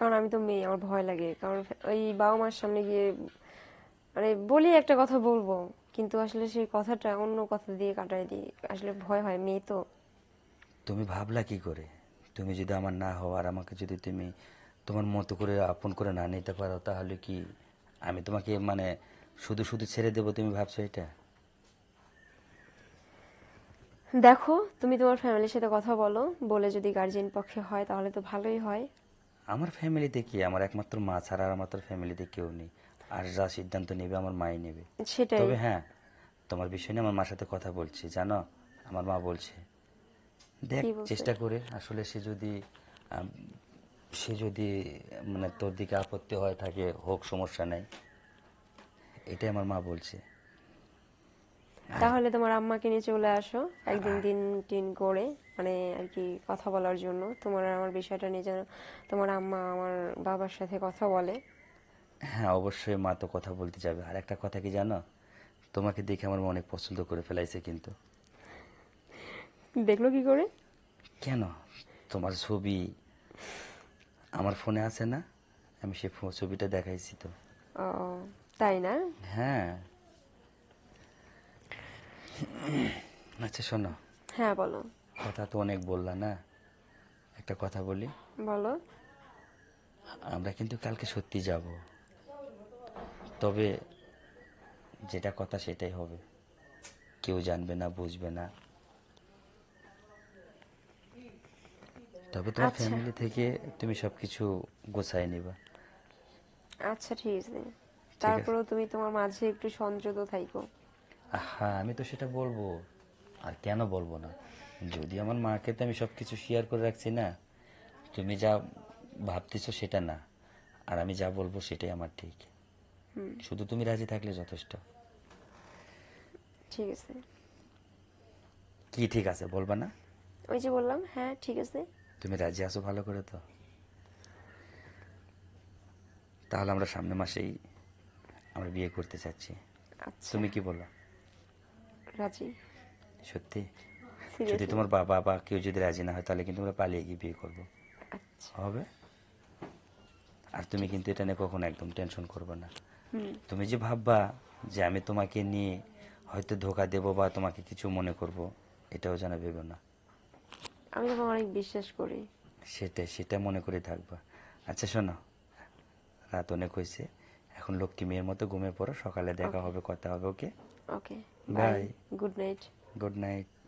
কারণ আমি তো মেয়ে, আমার ভয় লাগে। কারণ ওই বাবা মার সামনে গিয়ে মানে বলি একটা কথা বলবো, কিন্তু আসলে সেই কথাটা অন্য কথা দিয়ে কাটাই দিই। আসলে ভয় হয়, মেয়ে তো। তুমি ভাবলা কি করে? তুমি যদি আমার না হও আর আমাকে যদি তুমি তোমার মতো করে আপন করে না নিতে পারো, তাহলে কি আমি তোমাকে মানে শুধু শুধু ছেড়ে দেবো তুমি ভাবছো এটা? দেখো, তুমি তোমার ফ্যামিলির সাথে কথা বলো, বলে যদি গার্জিয়ান পক্ষে হয় তাহলে তো ভালোই হয়। আমার ফ্যামিলিতে কি, আমার একমাত্র মা ছাড়া আর আমার তো ফ্যামিলিতে কেউ নেই। আর যা সিদ্ধান্ত নেবে আমার মাই নেবে। সেটাই। তবে হ্যাঁ, তোমার বিষয় নিয়ে আমার মার সাথে কথা বলছি, জানো। আমার মা বলছে, দেখ কি বলছে? চেষ্টা করে, আসলে আম, সে যদি মানে তোর দিকে আপত্তি হয় থাকে, হোক, সমস্যা নাই। এটাই আমার মা বলছে। আর তাহলে তোমার আম্মাকে নিয়ে চলে আসো একদিন, দিন টিন করে, মানে আর কি কথা বলার জন্য, তোমার আর আমার বিষয়টা নিয়ে যেন তোমার আম্মা আমার বাবার সাথে কথা বলে। হ্যাঁ, অবশ্যই মা তো কথা বলতে যাবে। আর একটা কথা কি জানো, তোমাকে দেখে আমার মা অনেক পছন্দ করে ফেলাইছে কিন্তু। দেখলো কি করে? কেন? তোমার ছবি আমার ফোনে আছে না? আমি সে ছবিটা দেখাইছি তো। ও, তাই না? হ্যাঁ। আচ্ছা শোনো, হ্যাঁ, বলো। কথা তো অনেক বললা না, একটা কথা বলি। বলো। আমরা কিন্তু কালকে সত্যি যাব, তবে যেটা কথা সেটাই হবে। কেউ জানবে না, বুঝবে না। তবে তোমার আচ্ছা। ফ্যামিলি থেকে তুমি সবকিছু গোছায় নিবা। আচ্ছা, ঠিক আছে। ঠিক আছে। তারপরেও তুমি তোমার মাঝে একটু সংযত থাইকো। হ্যাঁ, আমি তো সেটা বলবো। আর কেন বলবো না? যদি আমার মাকে তো আমি সবকিছু শেয়ার করে রাখছি না। তুমি যা ভাবতেছো সেটা না, আর আমি যা বলবো সেটাই আমার ঠিক। শুধু তুমি রাজি থাকলে যথেষ্ট। ঠিক আছে। কি ঠিক আছে বলবা না? ওই যে বললাম, হ্যাঁ ঠিক আছে। তুমি রাজি আছো ভালো করে তো? তাহলে আমরা সামনের মাসেই আমরা বিয়ে করতে চাচ্ছি। আচ্ছা। তুমি কি বলো? রাজি। সত্যি? যদি সিরিয়াসলি। তোমার বাবা বা কেউ যদি রাজি না হয়, তাহলে কিন্তু আমরা পালিয়ে গিয়ে বিয়ে করবো। আচ্ছা। হবে? আর তুমি ঠিক কিন্তু আছে। এটা নিয়ে কখনো একদম টেনশন করবে না। হুম। তুমি যে ভাববা যে আমি তোমাকে নিয়ে হয়তো ধোকা দেব বা তোমাকে কিছু মনে করব, এটাও যেন ভেবো না। আমি তোমাকে অনেক বিশ্বাস করি। সেটা মনে করে থাকবা। আচ্ছা শোনো, রাত অনেক হয়েছে, এখন লক্ষ্মী মেয়ের মতো ঘুমিয়ে পড়ো, সকালে দেখা ওকে। হবে, কথা হবে, okay? Okay. Bye. Bye. Good night. Good night.